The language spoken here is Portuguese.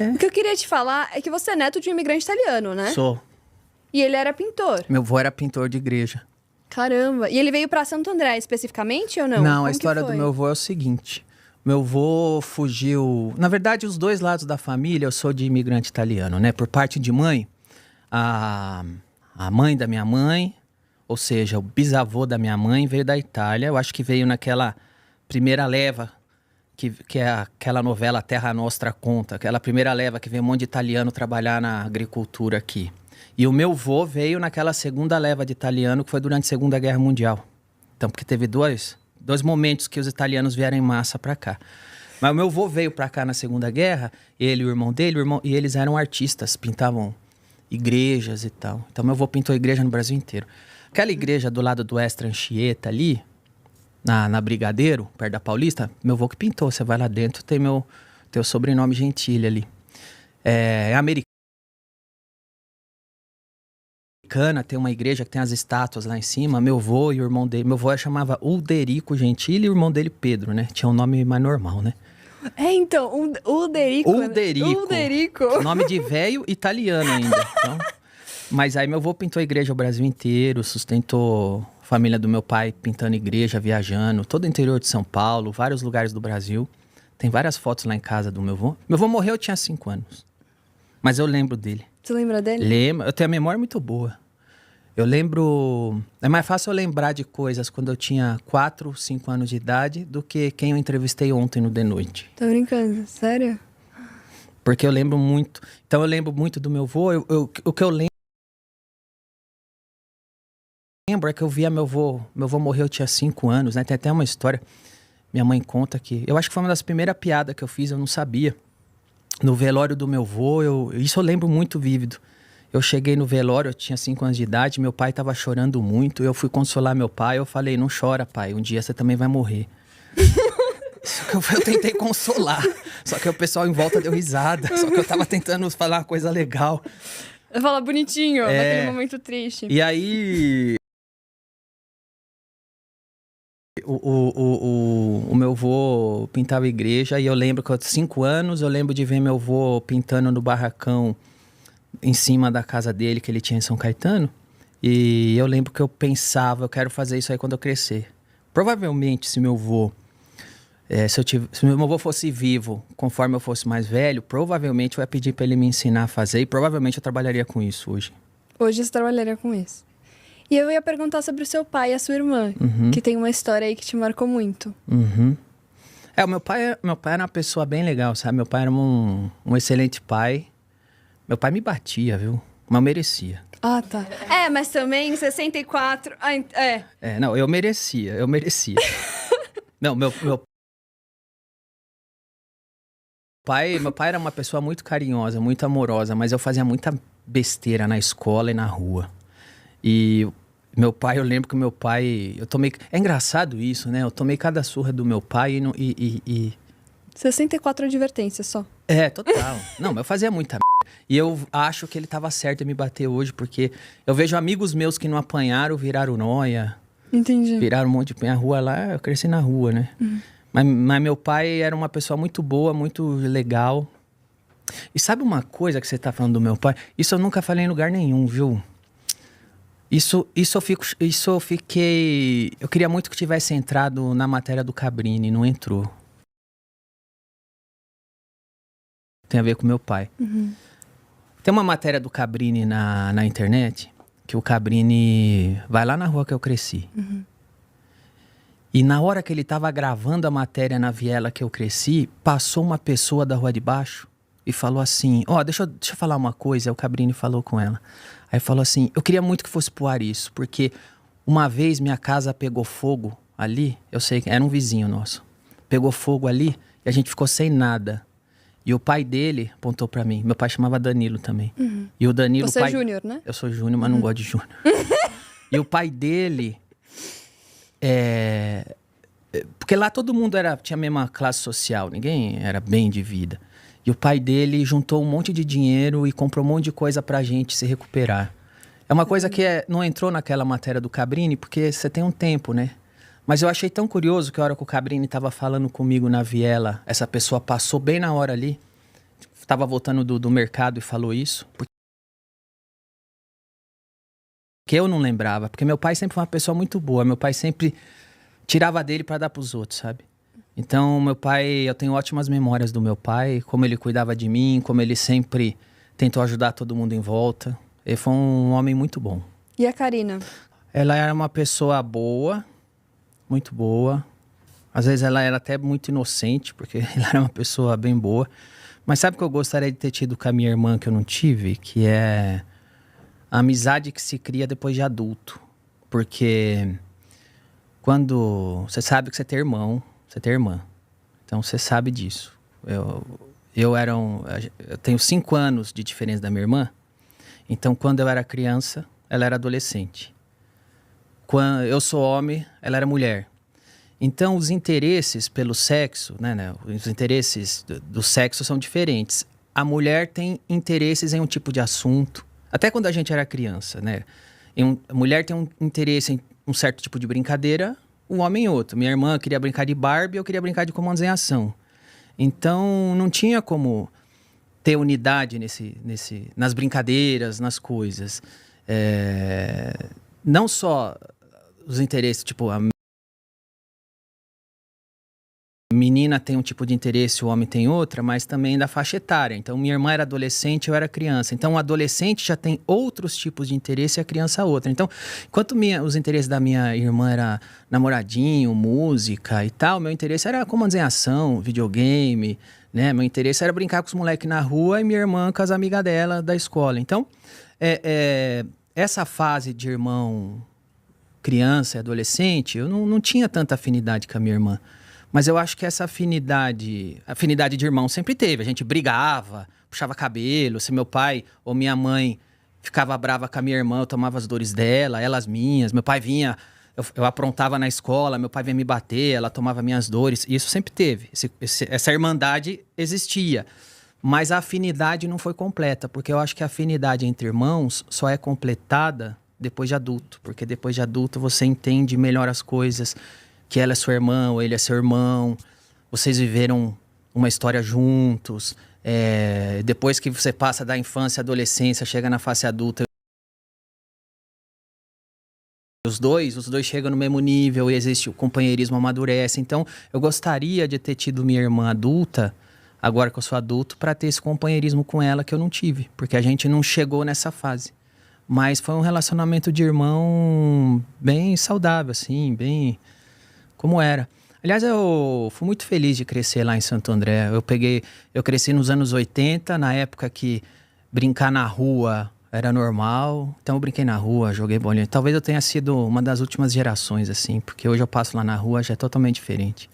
O que eu queria te falar é que você é neto de um imigrante italiano, né? Sou. E ele era pintor. Meu avô era pintor de igreja. Caramba. E ele veio pra Santo André especificamente ou não? Não, Como a que história do foi? meu avô é o seguinte. Meu avô fugiu... Na verdade, os dois lados da família, eu sou de imigrante italiano, né? Por parte de mãe, a mãe da minha mãe, ou seja, o bisavô da minha mãe veio da Itália. Eu acho que veio naquela primeira leva, que é aquela novela Terra Nostra conta. Aquela primeira leva que veio um monte de italiano trabalhar na agricultura aqui. E o meu avô veio naquela segunda leva de italiano, que foi durante a Segunda Guerra Mundial. Então, porque teve dois momentos que os italianos vieram em massa para cá. Mas o meu avô veio para cá na Segunda Guerra, ele e o irmão dele, e eles eram artistas, pintavam igrejas e tal. Então, meu avô pintou igreja no Brasil inteiro. Aquela igreja do lado do Extra Anchieta ali, na Brigadeiro, perto da Paulista, meu avô que pintou. Você vai lá dentro, tem o sobrenome Gentili ali. É americana, tem uma igreja que tem as estátuas lá em cima. Meu avô e o irmão dele. Meu avô chamava Ulderico Gentili e o irmão dele Pedro, né? Tinha um nome mais normal, né? É, então, Ulderico. Ulderico. Nome de velho italiano ainda. Então, mas aí meu avô pintou a igreja o Brasil inteiro, sustentou a família do meu pai pintando igreja, viajando, todo o interior de São Paulo, vários lugares do Brasil. Tem várias fotos lá em casa do meu avô. Meu avô morreu, eu tinha 5 anos. Mas eu lembro dele. Você lembra dele? Lembro. Eu tenho a memória muito boa. Eu lembro... É mais fácil eu lembrar de coisas quando eu tinha 4, 5 anos de idade do que quem eu entrevistei ontem no The Noite. Tô brincando, sério? Porque eu lembro muito. Então eu lembro muito do meu avô. O que eu lembro é que eu via meu avô. Meu avô morreu, eu tinha 5 anos, né? Tem até uma história. Minha mãe conta que... Eu acho que foi uma das primeiras piadas que eu fiz, eu não sabia. No velório do meu avô, isso eu lembro muito vívido. Eu cheguei no velório, eu tinha 5 anos de idade, meu pai tava chorando muito, eu fui consolar meu pai, eu falei, não chora, pai, um dia você também vai morrer. Só que eu tentei consolar, só que o pessoal em volta deu risada, só que eu tava tentando falar uma coisa legal. Eu falo bonitinho, naquele momento triste. E aí... O meu avô pintava igreja e eu lembro que eu tinha 5 anos, eu lembro de ver meu avô pintando no barracão em cima da casa dele, que ele tinha em São Caetano. E eu lembro que eu pensava, eu quero fazer isso aí quando eu crescer. Provavelmente, se meu avô... se meu avô fosse vivo, conforme eu fosse mais velho, provavelmente eu ia pedir pra ele me ensinar a fazer e provavelmente eu trabalharia com isso hoje. Hoje você trabalharia com isso. E eu ia perguntar sobre o seu pai e a sua irmã, que tem uma história aí que te marcou muito. O meu pai era uma pessoa bem legal, sabe? Meu pai era um excelente pai. Meu pai me batia, viu? Mas merecia. Ah, tá. Mas também em 64... Não, eu merecia. Não, meu pai era uma pessoa muito carinhosa, muito amorosa, mas eu fazia muita besteira na escola e na rua. E meu pai, eu lembro que meu pai... É engraçado isso, né? Eu tomei cada surra do meu pai e 64 advertências só. Total. Não, mas eu fazia muita merda. E eu acho que ele tava certo em me bater hoje, porque eu vejo amigos meus que não apanharam, viraram nóia. Entendi. Viraram um monte de... A rua lá, eu cresci na rua, né? Mas meu pai era uma pessoa muito boa, muito legal. E sabe uma coisa que você tá falando do meu pai? Isso eu nunca falei em lugar nenhum, viu? Isso eu fiquei... Eu queria muito que tivesse entrado na matéria do Cabrini, não entrou. Tem a ver com meu pai. Tem uma matéria do Cabrini na internet, que o Cabrini vai lá na rua que eu cresci. E na hora que ele tava gravando a matéria na viela que eu cresci, passou uma pessoa da rua de baixo e falou assim, deixa eu falar uma coisa. O Cabrini falou com ela. Aí falou assim, eu queria muito que fosse pro ar isso, porque uma vez minha casa pegou fogo ali, eu sei que era um vizinho nosso, pegou fogo ali e a gente ficou sem nada. E o pai dele apontou pra mim, meu pai chamava Danilo também. E o Danilo... Você é Júnior, né? Eu sou Júnior, mas não gosto de Júnior. E o pai dele... Porque lá todo mundo tinha a mesma classe social, ninguém era bem de vida. E o pai dele juntou um monte de dinheiro e comprou um monte de coisa pra gente se recuperar. É uma coisa que não entrou naquela matéria do Cabrini, porque você tem um tempo, né? Mas eu achei tão curioso que a hora que o Cabrini tava falando comigo na viela, essa pessoa passou bem na hora ali, estava voltando do mercado e falou isso. Porque eu não lembrava. Porque meu pai sempre foi uma pessoa muito boa. Meu pai sempre tirava dele para dar pros outros, sabe? Então, meu pai... Eu tenho ótimas memórias do meu pai. Como ele cuidava de mim. Como ele sempre tentou ajudar todo mundo em volta. Ele foi um homem muito bom. E a Karina? Ela era uma pessoa boa. Muito boa. Às vezes ela era até muito inocente. Porque ela era uma pessoa bem boa. Mas sabe o que eu gostaria de ter tido com a minha irmã que eu não tive? Que é a amizade que se cria depois de adulto. Porque quando você sabe que você tem irmão, você tem irmã. Então você sabe disso. Eu tenho 5 anos de diferença da minha irmã. Então quando eu era criança, ela era adolescente. Quando eu sou homem, ela era mulher. Então, os interesses pelo sexo, né, os interesses do sexo são diferentes. A mulher tem interesses em um tipo de assunto, até quando a gente era criança, né? A mulher tem um interesse em um certo tipo de brincadeira, o homem em outro. Minha irmã queria brincar de Barbie, eu queria brincar de comandos em ação. Então, não tinha como ter unidade nas brincadeiras, nas coisas. Não só os interesses, tipo... A menina tem um tipo de interesse, o homem tem outra, mas também da faixa etária. Então, minha irmã era adolescente, eu era criança. Então, o adolescente já tem outros tipos de interesse e a criança outra. Então, enquanto os interesses da minha irmã era namoradinho, música e tal, meu interesse era comandos em ação, videogame, né? Meu interesse era brincar com os moleques na rua e minha irmã com as amigas dela da escola. Então, essa fase de irmão criança e adolescente, eu não tinha tanta afinidade com a minha irmã. Mas eu acho que essa afinidade de irmão sempre teve. A gente brigava, puxava cabelo. Se meu pai ou minha mãe ficava brava com a minha irmã, eu tomava as dores dela, ela as minhas. Meu pai vinha, eu aprontava na escola, meu pai vinha me bater, ela tomava minhas dores. Isso sempre teve. Essa irmandade existia. Mas a afinidade não foi completa, porque eu acho que a afinidade entre irmãos só é completada depois de adulto. Porque depois de adulto você entende melhor as coisas, que ela é sua irmã ou ele é seu irmão, vocês viveram uma história juntos, depois que você passa da infância à adolescência, chega na fase adulta, os dois chegam no mesmo nível e existe o companheirismo, amadurece. Então, eu gostaria de ter tido minha irmã adulta, agora que eu sou adulto, para ter esse companheirismo com ela que eu não tive, porque a gente não chegou nessa fase. Mas foi um relacionamento de irmão bem saudável, assim, bem... como era. Aliás, eu fui muito feliz de crescer lá em Santo André. Eu cresci nos anos 80, na época que brincar na rua era normal. Então eu brinquei na rua, joguei bolinha. Talvez eu tenha sido uma das últimas gerações, assim, porque hoje eu passo lá na rua, já é totalmente diferente.